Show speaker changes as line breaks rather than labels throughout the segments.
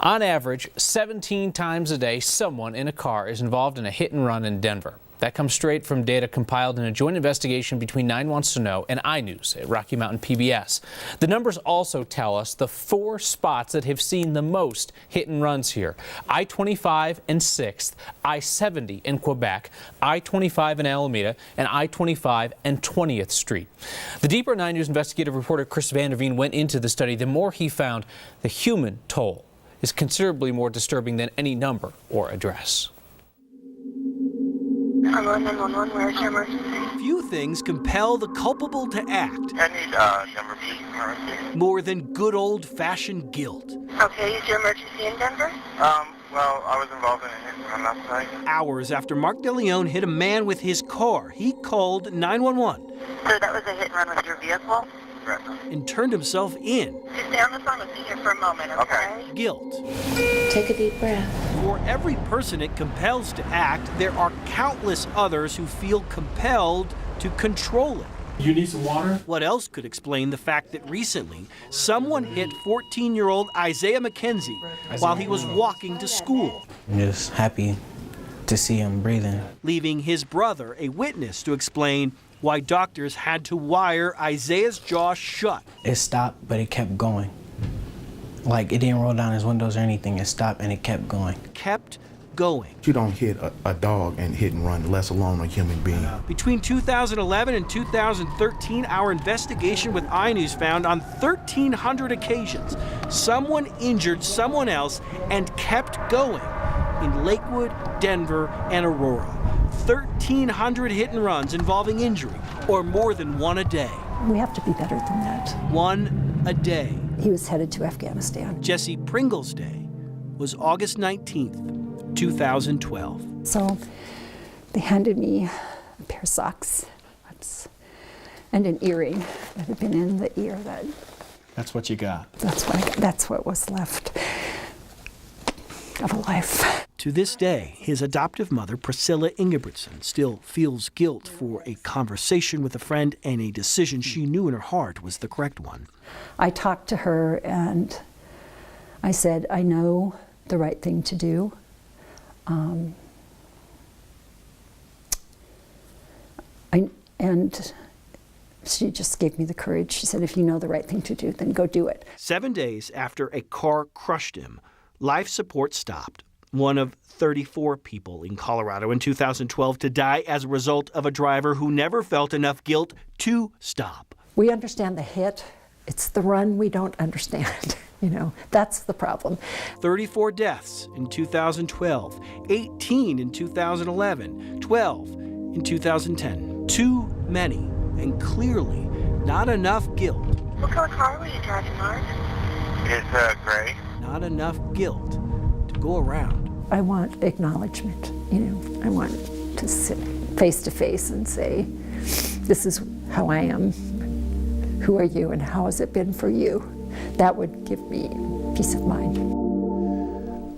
On average, 17 times a day, someone in a car is involved in a hit and run in Denver. That comes straight from data compiled in a joint investigation between 9 Wants to Know and iNews at Rocky Mountain PBS. The numbers also tell us the 4 spots that have seen the most hit and runs here: I-25 and 6th, I-70 in Quebec, I-25 in Alameda, and I-25 and 20th Street. The deeper 9 News investigative reporter Chris Vanderveen went into the study. The more he found, the human toll is considerably more disturbing than any number or address.
Hello, 911, where's your emergency?
Few things compel the culpable to act
I need Denver Police Emergency.
more than good old-fashioned guilt.
Okay, is your emergency in Denver? Well, I was involved in a hit and run last night.
Hours after Mark DeLeon hit a man with his car, he called 911
So that was a hit and run with your vehicle? Right.
and turned himself in.
Just stay on the phone with me here for a moment, okay?
Guilt.
Take a deep breath.
For every person it compels to act, there are countless others who feel compelled to control it.
You need some water?
What else could explain the fact that recently someone hit 14-year-old Isaiah McKenzie while he was walking to school,
I'm just happy to see him breathing.
leaving his brother a witness to explain why doctors had to wire Isaiah's jaw shut.
It stopped, but it kept going. Like, it didn't roll down his windows or anything. It stopped and it kept going.
Kept going.
You don't hit a dog and hit and run, let alone a human being.
Between 2011 and 2013, our investigation with iNews found on 1,300 occasions, someone injured someone else and kept going in Lakewood, Denver, and Aurora. 1,300 hit and runs involving injury, or more than one a day.
We have to be better than that.
One a day.
He was headed to Afghanistan.
Jesse Pringle's day was August 19th, 2012.
So they handed me a pair of socks and an earring that had been in the ear.
That's what you got.
That's what was left of a life.
To this day, his adoptive mother, Priscilla Ingebrigtsen, still feels guilt for a conversation with a friend and a decision she knew in her heart was the correct one.
I talked to her and I said, I know the right thing to do. And she just gave me the courage. She said, if you know the right thing to do, then go do it.
7 days after a car crushed him, life support stopped. One of 34 people in Colorado in 2012 to die as a result of a driver who never felt enough guilt to stop.
We understand the hit. It's the run we don't understand. You know, that's the problem.
34 deaths in 2012, 18 in 2011, 12 in 2010. Too many, and clearly not enough guilt.
What color car were you driving, Mark? It's gray.
Not enough guilt to go around.
I want acknowledgement, you know. I want to sit face to face and say, this is how I am. Who are you and how has it been for you? That would give me peace of mind.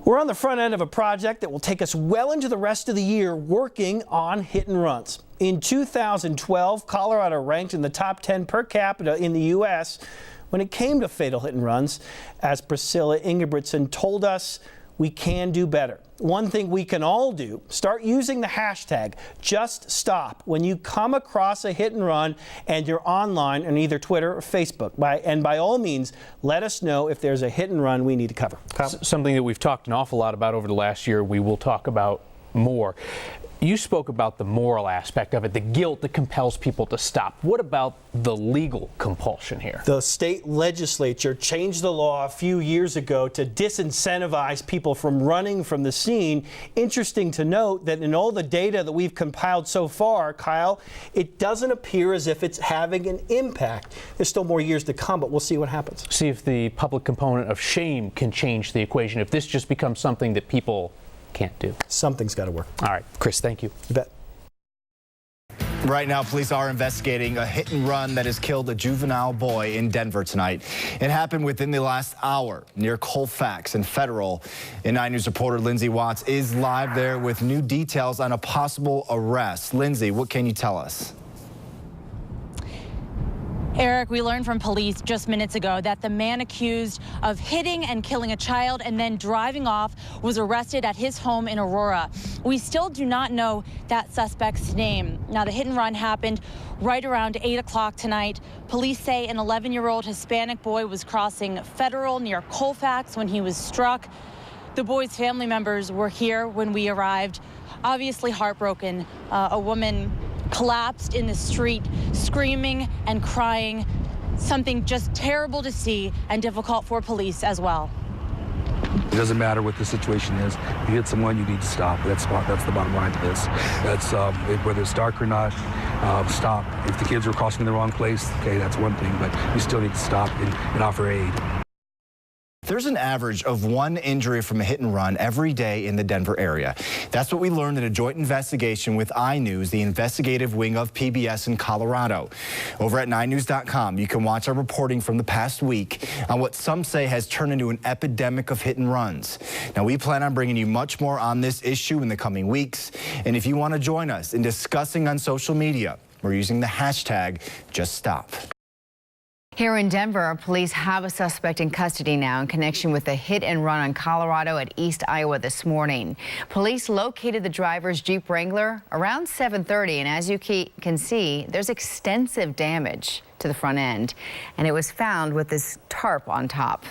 We're on the front end of a project that will take us well into the rest of the year working on hit and runs. In 2012, Colorado ranked in the top 10 per capita in the U.S. when it came to fatal hit and runs. As Priscilla Ingebrigtsen told us, we can do better. One thing we can all do, start using the hashtag #JustSTOP when you come across a hit and run and you're online on either Twitter or Facebook. And by all means, let us know if there's a hit and run we need to cover.
Something that we've talked an awful lot about over the last year, we will talk about more. You spoke about the moral aspect of it, the guilt that compels people to stop. What about the legal compulsion here?
The state legislature changed the law a few years ago to disincentivize people from running from the scene. Interesting to note that in all the data that we've compiled so far, Kyle, it doesn't appear as if it's having an impact. There's still more years to come, but we'll see what happens.
See if the public component of shame can change the equation, if this just becomes something that people can't do.
Something's got to work.
All right, Chris, thank you.
You bet.
Right now, police are investigating a hit and run that has killed a juvenile boy in Denver tonight. It happened within the last hour near Colfax and Federal. And 9 News reporter Lindsay Watts is live there with new details on a possible arrest. Lindsay, what can you tell us?
Eric, we learned from police just minutes ago that the man accused of hitting and killing a child and then driving off was arrested at his home in Aurora. We still do not know that suspect's name. Now, the hit and run happened right around 8 o'clock tonight. Police say an 11-year-old Hispanic boy was crossing Federal near Colfax when he was struck. The boy's family members were here when we arrived, obviously heartbroken. A woman collapsed in the street, screaming and crying. Something just terrible to see and difficult for police as well.
It doesn't matter what the situation is. If you hit someone, you need to stop. That's the bottom line to this. That's whether it's dark or not, stop. If the kids are crossing the wrong place, okay, that's one thing, but you still need to stop and offer aid.
There's an average of 1 injury from a hit and run every day in the Denver area. That's what we learned in a joint investigation with iNews, the investigative wing of PBS in Colorado. Over at 9news.com, you can watch our reporting from the past week on what some say has turned into an epidemic of hit and runs. Now, we plan on bringing you much more on this issue in the coming weeks. And if you want to join us in discussing on social media, we're using the hashtag #JustSTOP.
Here in Denver, police have a suspect in custody now in connection with a hit and run on Colorado at East Iowa this morning. Police located the driver's Jeep Wrangler around 7:30, and as you can see, there's extensive damage to the front end, and it was found with this tarp on top.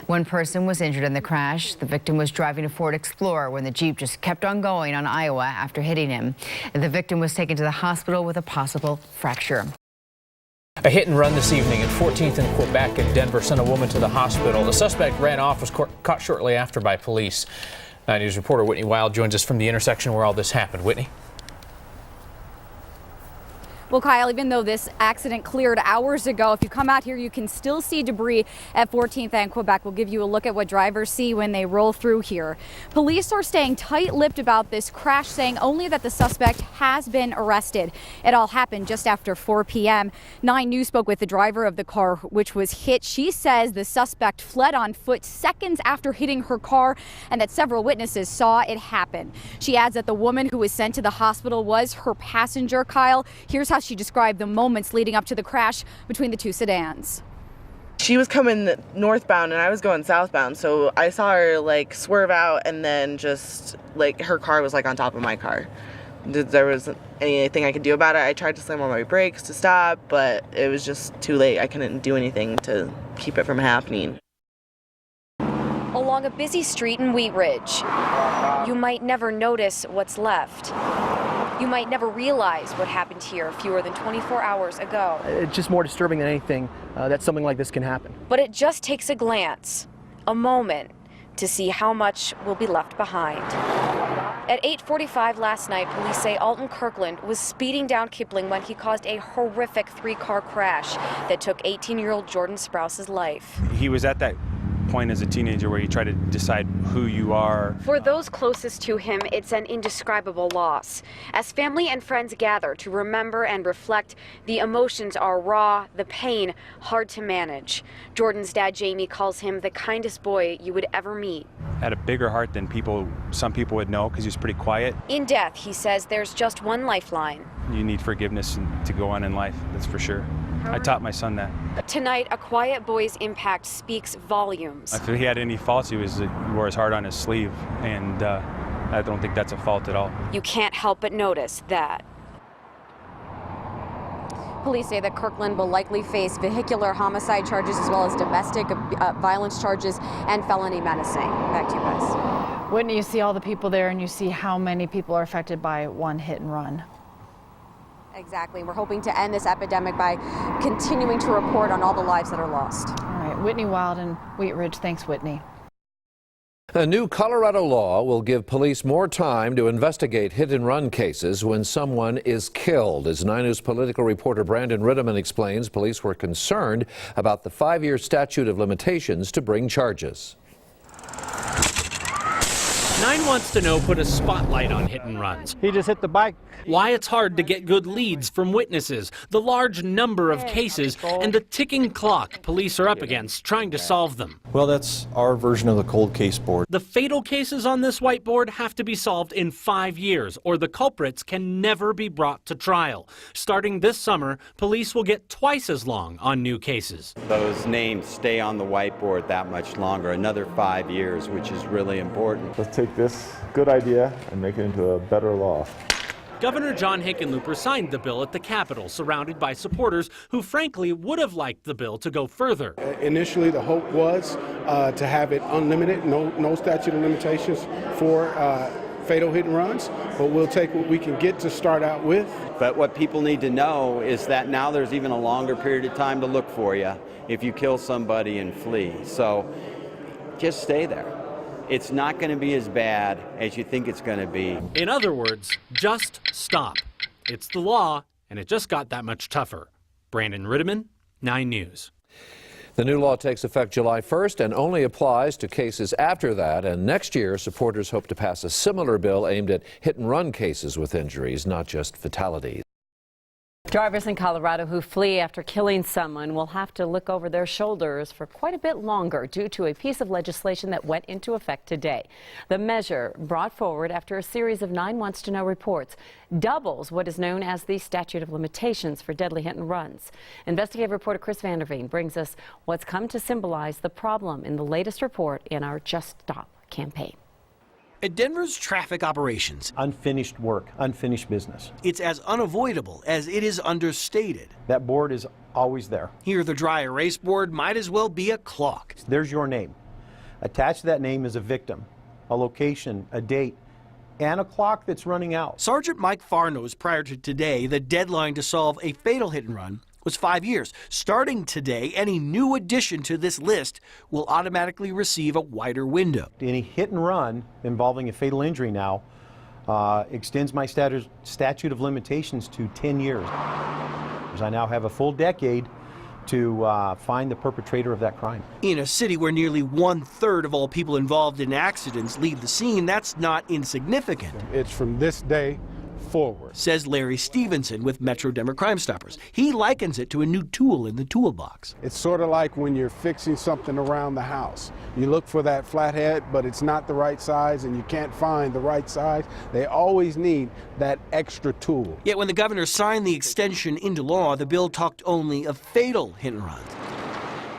One person was injured in the crash. The victim was driving a Ford Explorer when the Jeep just kept on going on Iowa after hitting him. The victim was taken to the hospital with a possible fracture.
A hit and run this evening at 14th and Quebec in Denver sent a woman to the hospital. The suspect ran off, was caught shortly after by police. 9 News reporter Whitney Wild joins us from the intersection where all this happened. Whitney?
Well, Kyle, even though this accident cleared hours ago, if you come out here, you can still see debris at 14th and Quebec. We'll give you a look at what drivers see when they roll through here. Police are staying tight-lipped about this crash, saying only that the suspect has been arrested. It all happened just after 4 p.m. 9 News spoke with the driver of the car which was hit. She says the suspect fled on foot seconds after hitting her car and that several witnesses saw it happen. She adds that the woman who was sent to the hospital was her passenger, Kyle. Here's how she described the moments leading up to the crash between the two sedans.
She was coming northbound and I was going southbound, so I saw her like swerve out and then just like her car was like on top of my car. There wasn't anything I could do about it. I tried to slam on my brakes to stop, but it was just too late. I couldn't do anything to keep it from happening.
Along a busy street in Wheat Ridge, you might never notice what's left. You might never realize what happened here fewer than 24 hours ago.
It's just more disturbing than anything that something like this can happen.
But it just takes a glance, a moment, to see how much will be left behind. At 8:45 last night, police say Alton Kirkland was speeding down Kipling when he caused a horrific 3-car crash that took 18-year-old Jordan Sprouse's life.
He was at that point as a teenager where you try to decide who you are.
For those closest to him, it's an indescribable loss. As family and friends gather to remember and reflect, the emotions are raw, the pain hard to manage. Jordan's dad, Jamie, calls him the kindest boy you would ever meet.
Had a bigger heart than some people would know because he was pretty quiet.
In death, he says there's just one lifeline.
You need forgiveness to go on in life, that's for sure. I taught my son that.
Tonight, a quiet boy's impact speaks volumes.
If he had any faults, he wore his heart on his sleeve, and I don't think that's a fault at all.
You can't help but notice that.
Police say that Kirkland will likely face vehicular homicide charges as well as domestic violence charges and felony menacing. Back to you guys.
Whitney, you see all the people there and you see how many people are affected by one hit and run.
Exactly. We're hoping to end this epidemic by continuing to report on all the lives that are lost.
All right, Whitney Wild in Wheat Ridge. Thanks, Whitney.
A new Colorado law will give police more time to investigate hit-and-run cases when someone is killed. As 9 News political reporter Brandon Ritteman explains, police were concerned about the 5-year statute of limitations to bring charges.
9 Wants to Know put a spotlight on hit and runs.
He just hit the bike.
Why it's hard to get good leads from witnesses, the large number of cases, and the ticking clock police are up against trying to solve them.
Well, that's our version of the cold case board.
The fatal cases on this whiteboard have to be solved in 5 years, or the culprits can never be brought to trial. Starting this summer, police will get twice as long on new cases.
Those names stay on the whiteboard that much longer, another 5 years, which is really important.
Let's take this good idea and make it into a better law.
Governor John Hickenlooper signed the bill at the Capitol, surrounded by supporters who frankly would have liked the bill to go further.
Initially, the hope was to have it unlimited, no statute of limitations for fatal hit and runs, but we'll take what we can get to start out with.
But what people need to know is that now there's even a longer period of time to look for you if you kill somebody and flee. So just stay there. It's not going to be as bad as you think it's going to be.
In other words, just stop. It's the law, and it just got that much tougher. Brandon Rittiman, 9 News.
The new law takes effect July 1st and only applies to cases after that. And next year, supporters hope to pass a similar bill aimed at hit-and-run cases with injuries, not just fatalities.
Drivers in Colorado who flee after killing someone will have to look over their shoulders for quite a bit longer due to a piece of legislation that went into effect today. The measure, brought forward after a series of 9 Wants to Know reports, doubles what is known as the statute of limitations for deadly hit and runs. Investigative reporter Chris Vanderveen brings us what's come to symbolize the problem in the latest report in our Just Stop campaign.
At Denver's traffic operations,
Unfinished work, unfinished business.
it's as unavoidable as it is understated.
That board is always there.
Here, the dry erase board might as well be a clock.
There's your name. Attached to that name is a victim, a location, a date, and a clock that's running out.
Sergeant Mike Farr knows prior to today, the deadline to solve a fatal hit and run was 5 years. Starting today, any new addition to this list will automatically receive a wider window.
Any hit and run involving a fatal injury now extends my statute of limitations to 10 years. I now have a full decade to find the perpetrator of that crime.
In a city where nearly 1/3 of all people involved in accidents leave the scene, that's not insignificant.
It's from this day forward,
says Larry Stevenson with Metro Denver Crime Stoppers. He likens it to a new tool in the toolbox.
It's sort of like when you're fixing something around the house. You look for that flathead, but it's not the right size and you can't find the right size. They always need that extra tool.
Yet when the governor signed the extension into law, the bill talked only of fatal hit and runs.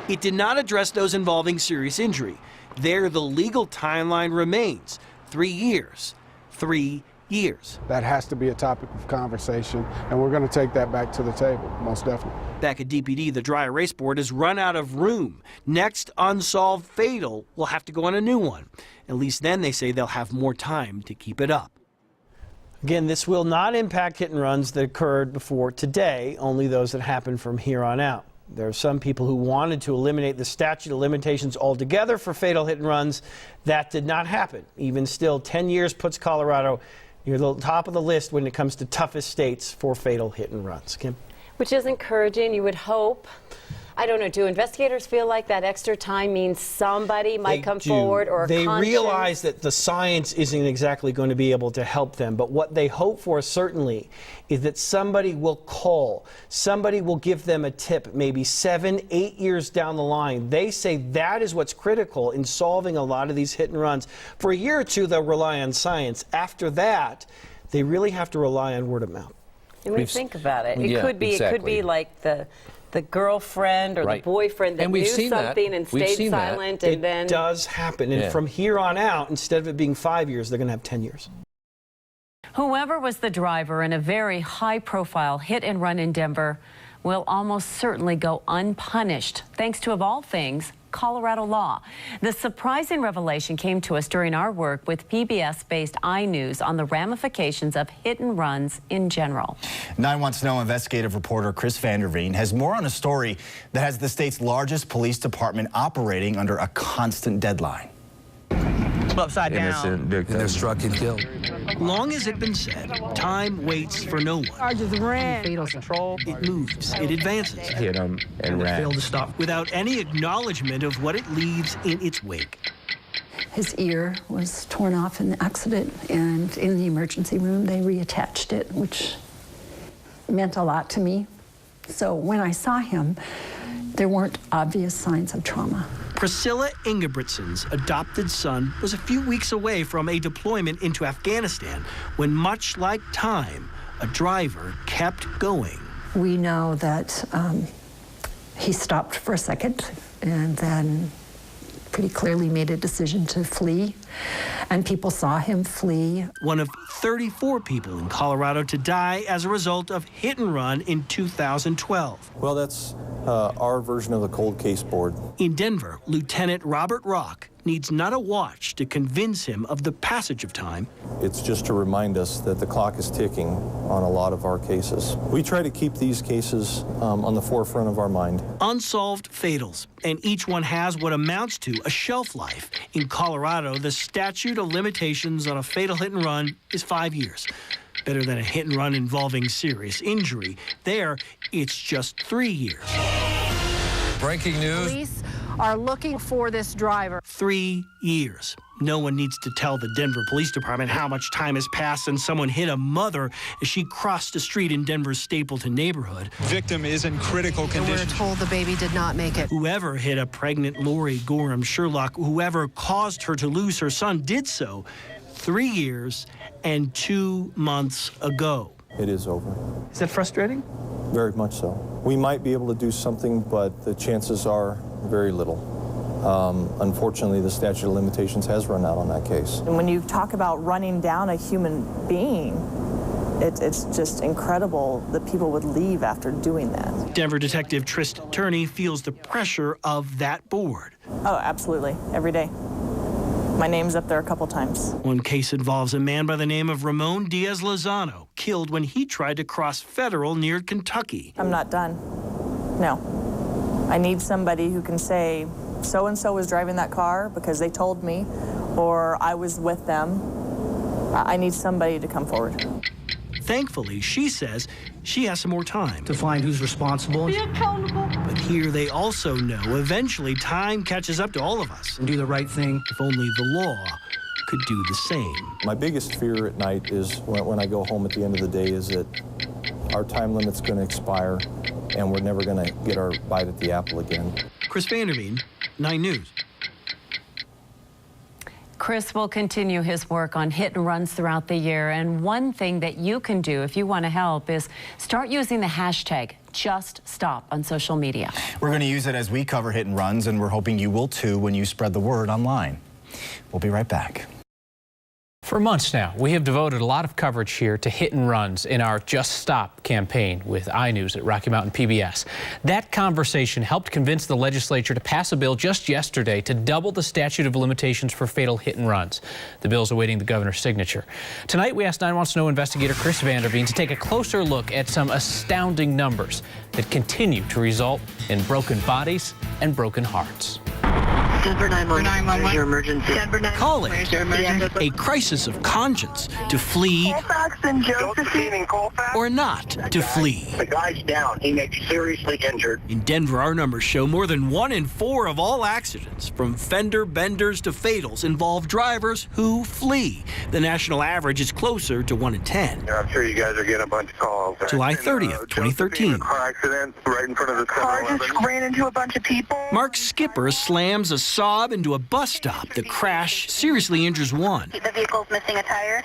It did not address those involving serious injury. There, the legal timeline remains 3 years. 3 years.
That has to be a topic of conversation, and we're going to take that back to the table, most definitely.
Back at DPD, the dry erase board has run out of room. Next unsolved fatal will have to go on a new one. At least then they say they'll have more time to keep it up.
Again, this will not impact hit and runs that occurred before today, only those that happen from here on out. There are some people who wanted to eliminate the statute of limitations altogether for fatal hit and runs. That did not happen. Even still, 10 years puts Colorado near the top of the list when it comes to toughest states for fatal hit and runs. Kim?
Which is encouraging, you would hope. I don't know, do investigators feel like that extra time means somebody might come forward, or
they realize that the science isn't exactly going to be able to help them, but what they hope for certainly is that somebody will call, somebody will give them a tip, maybe 7, 8 years down the line. They say that is what's critical in solving a lot of these hit and runs. For a year or two, they'll rely on science. After that, they really have to rely on word of mouth.
And we think about it. It
Yeah,
could be
exactly.
it could be like the girlfriend or
Right.
the boyfriend that
And we've
knew
seen that.
something and
We've
stayed
seen that.
silent, and
It
then
does happen, and
Yeah.
from here on out, instead of it being 5 years, they're going to have 10 years.
whoever was the driver in a very high-profile hit-and-run in Denver will almost certainly go unpunished, thanks to, of all things, Colorado law. The surprising revelation came to us during our work with PBS-based iNews on the ramifications of hit and runs in general.
9 Wants to Know investigative reporter Chris Vanderveen has more on a story that has the state's largest police department operating under a constant deadline.
Upside down.
Innocent victim. They're struck and killed.
Long as it's been said, time waits for no one.
I just ran.
Fatal control. It moves. It advances.
Hit him and ran.
Failed to stop without any acknowledgement of what it leaves in its wake.
His ear was torn off in the accident, and in the emergency room they reattached it, which meant a lot to me. So when I saw him, there weren't obvious signs of trauma.
Priscilla Ingebrigtsen's adopted son was a few weeks away from a deployment into Afghanistan when, much like Time, a driver kept going.
We know that he stopped for a second and then pretty clearly made a decision to flee, and people saw him flee.
One of 34 people in Colorado to die as a result of hit and run in 2012.
Well, that's our version of the cold case board.
In Denver, Lieutenant Robert Rock needs not a watch to convince him of the passage of time.
It's just to remind us that the clock is ticking on a lot of our cases. We try to keep these cases on the forefront of our mind.
Unsolved fatals, and each one has what amounts to a shelf life. In Colorado, the statute of limitations on a fatal hit and run is 5 years. Better than a hit and run involving serious injury. There, it's just 3 years.
Breaking news.
Police are looking for this driver.
3 years. No one needs to tell the Denver Police Department how much time has passed since someone hit a mother as she crossed a street in Denver's Stapleton neighborhood.
Victim is in critical condition.
We're told the baby did not make it.
Whoever hit a pregnant Lori Gorham Sherlock, whoever caused her to lose her son, did so 3 years and 2 months ago.
It is over.
Is that frustrating?
Very much so. We might be able to do something, but the chances are very little. Unfortunately, the statute of limitations has run out on that case.
And when you talk about running down a human being, it's just incredible that people would leave after doing that.
Denver Detective Trist Turney feels the pressure of that board.
Oh, absolutely. Every day. My name's up there a couple times.
One case involves a man by the name of Ramon Diaz-Lozano, killed when he tried to cross Federal near Kentucky.
I'm not done. No. I need somebody who can say, so-and-so was driving that car because they told me, or I was with them. I need somebody to come forward.
Thankfully, she says she has some more time
to find who's responsible.
Be accountable.
But here they also know eventually time catches up to all of us.
And do the right thing.
If only the law could do the same.
My biggest fear at night is when I go home at the end of the day is that our time limit's going to expire and we're never going to get our bite at the apple again.
Chris Vanderveen, 9 News.
Chris will continue his work on hit and runs throughout the year. And one thing that you can do if you want to help is start using the hashtag #JustSTOP on social media.
We're going to use it as we cover hit and runs, and we're hoping you will too when you spread the word online. We'll be right back.
For months now, we have devoted a lot of coverage here to hit and runs in our Just Stop campaign with iNews at Rocky Mountain PBS. That conversation helped convince the legislature to pass a bill just yesterday to double the statute of limitations for fatal hit and runs. The bill is awaiting the governor's signature. Tonight, we asked 9 Wants to Know investigator Chris Vanderveen to take a closer look at some astounding numbers that continue to result in broken bodies and broken hearts.
Denver 911. Your emergency. Denver 911.
Call it a crisis of conscience to flee or not to flee.
The guy's down. He may be seriously injured.
In Denver, our numbers show more than 1 in 4 of all accidents, from fender benders to fatals, involve drivers who flee. The national average is closer to 1 in 10.
I'm sure you guys are getting a bunch of calls.
July 30th, 2013.
Car accident right in front of the car. Just ran into a bunch of people.
Mark Skipper slams a sob into a bus stop. The crash seriously injures one.
The vehicle's missing a tire.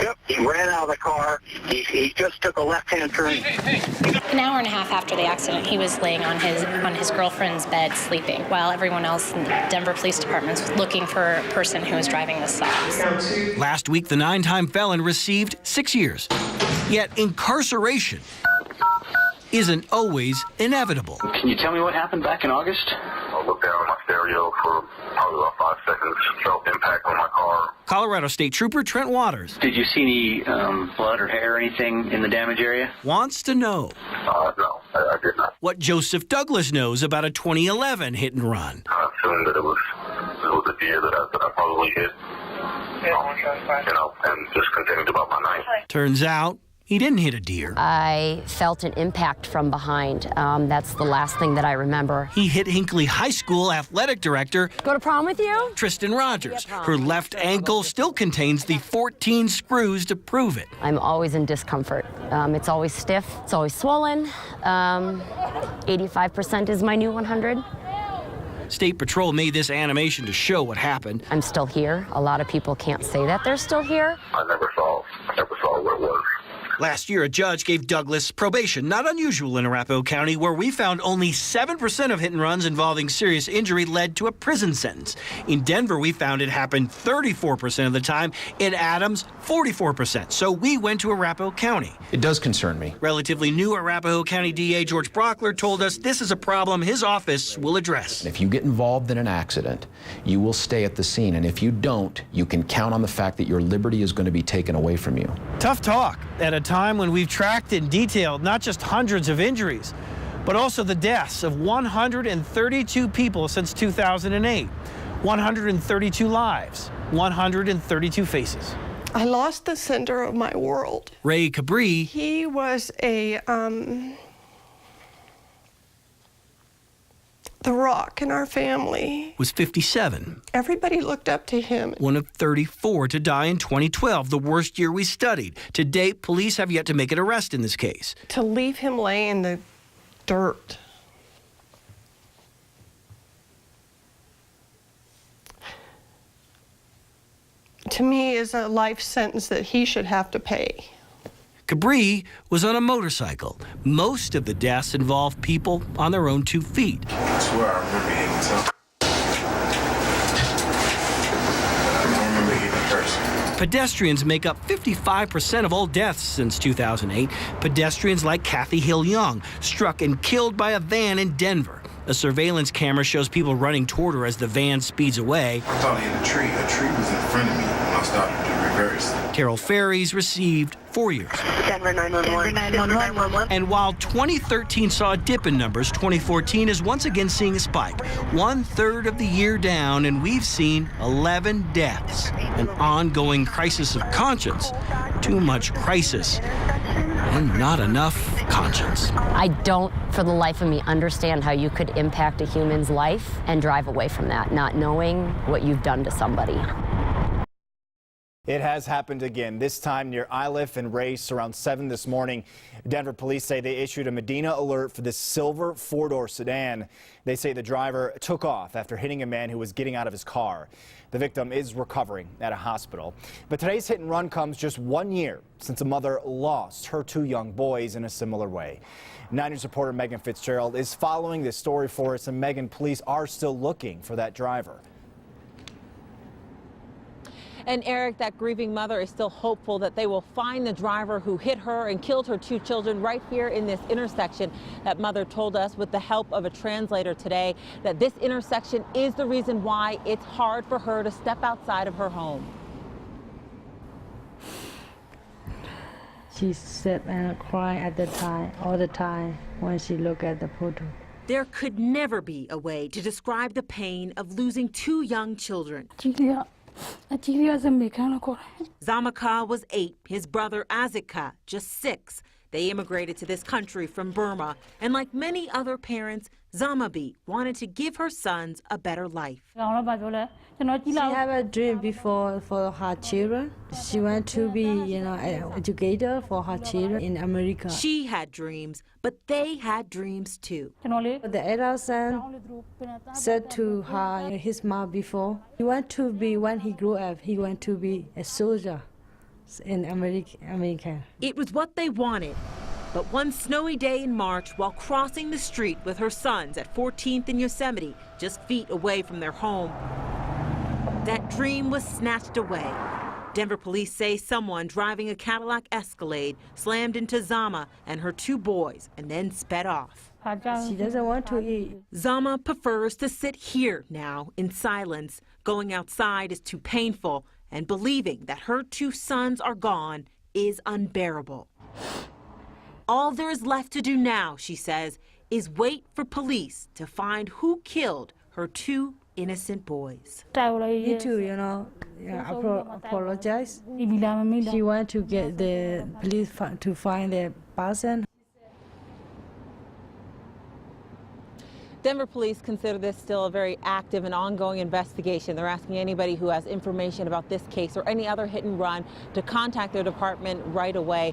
Yep, he ran out of the car. He just took a left-hand turn.
An hour and a half after the accident, he was laying on his girlfriend's bed sleeping, while everyone else in the Denver Police Department was looking for a person who was driving the Saab.
Last week, the 9-time felon received 6 years. Yet incarceration isn't always inevitable.
Can you tell me what happened back in August? I looked down my stereo for probably about 5 seconds, felt impact on my car.
Colorado State Trooper Trent Waters.
Did you see any blood or hair or anything in the damage area?
Wants to know.
No, I did not.
What Joseph Douglas knows about a 2011 hit and run.
I assumed that it was a deer that I probably hit, and just continued about my night.
Turns out, he didn't hit a deer.
I felt an impact from behind. That's the last thing that I remember.
He hit Hinckley High School athletic director,
Go to prom with you?
Tristan Rogers. Her left ankle still contains the 14 screws to prove it.
I'm always in discomfort. It's always stiff, it's always swollen. 85% is my new 100.
State Patrol made this animation to show what happened.
I'm still here. A lot of people can't say that they're still here.
I never saw what it was.
Last year, a judge gave Douglas probation, not unusual in Arapahoe County, where we found only 7% of hit and runs involving serious injury led to a prison sentence. In Denver, we found it happened 34% of the time. In Adams, 44%. So we went to Arapahoe County.
It does concern me.
Relatively new Arapahoe County DA George Brockler told us this is a problem his office will address.
If you get involved in an accident, you will stay at the scene. And if you don't, you can count on the fact that your liberty is going to be taken away from you.
Tough talk at a time when we've tracked and detailed not just hundreds of injuries, but also the deaths of 132 people since 2008, 132 lives, 132 faces.
I lost the center of my world.
Ray Cabri.
He was the rock in our family.
Was 57.
Everybody looked up to him.
One of 34 to die in 2012, the worst year we studied. To date, police have yet to make an arrest in this case.
To leave him lay in the dirt. To me is a life sentence that he should have to pay.
Cabri was on a motorcycle. Most of the deaths involved people on their own 2 feet.
I swear I remember hitting something. I don't remember hitting a person.
Pedestrians make up 55% of all deaths since 2008. Pedestrians like Kathy Hill-Young, struck and killed by a van in Denver. A surveillance camera shows people running toward her as the van speeds away.
I thought I hit a tree. A tree was in front of me when I started to reverse.
Carol Ferries received 4 years.
Denver 911. Denver 911.
And while 2013 saw a dip in numbers, 2014 is once again seeing a spike. 1/3 of the year down, and we've seen 11 deaths. An ongoing crisis of conscience. Too much crisis and not enough conscience.
I don't, for the life of me, understand how you could impact a human's life and drive away from that, not knowing what you've done to somebody.
It has happened again, this time near Iliff and Race around 7 this morning. Denver police say they issued a Medina alert for this silver 4-door sedan. They say the driver took off after hitting a man who was getting out of his car. The victim is recovering at a hospital. But today's hit and run comes just 1 year since a mother lost her 2 young boys in a similar way. 9 News reporter Megan Fitzgerald is following this story for us, and Megan, police are still looking for that driver.
And Eric, that grieving mother is still hopeful that they will find the driver who hit her and killed her 2 children right here in this intersection. That mother told us, with the help of a translator today, that this intersection is the reason why it's hard for her to step outside of her home.
She sat and cried at the time, all the time, when she looked at the photo.
There could never be a way to describe the pain of losing 2 young children. Zamaka was 8, his brother Azika just 6. They immigrated to this country from Burma, and like many other parents, Zamabi wanted to give her sons a better life.
She had a dream before for her children. She wanted to be, an educator for her children in America.
She had dreams, but they had dreams too.
The elder son said to her, his mom before, he wanted to be, when he grew up, he wanted to be a soldier in America.
It was what they wanted. But one snowy day in March, while crossing the street with her sons at 14th and Yosemite, just feet away from their home, that dream was snatched away. Denver police say someone driving a Cadillac Escalade slammed into Zama and her 2 boys and then sped off.
She doesn't want to eat.
Zama prefers to sit here now in silence. Going outside is too painful, and believing that her 2 sons are gone is unbearable. All there is left to do now, she says, is wait for police to find who killed her 2 innocent boys.
Me too, you know. Yeah, apologize. She went to get the police to find the person.
Denver police consider this still a very active and ongoing investigation. They're asking anybody who has information about this case or any other hit and run to contact their department right away.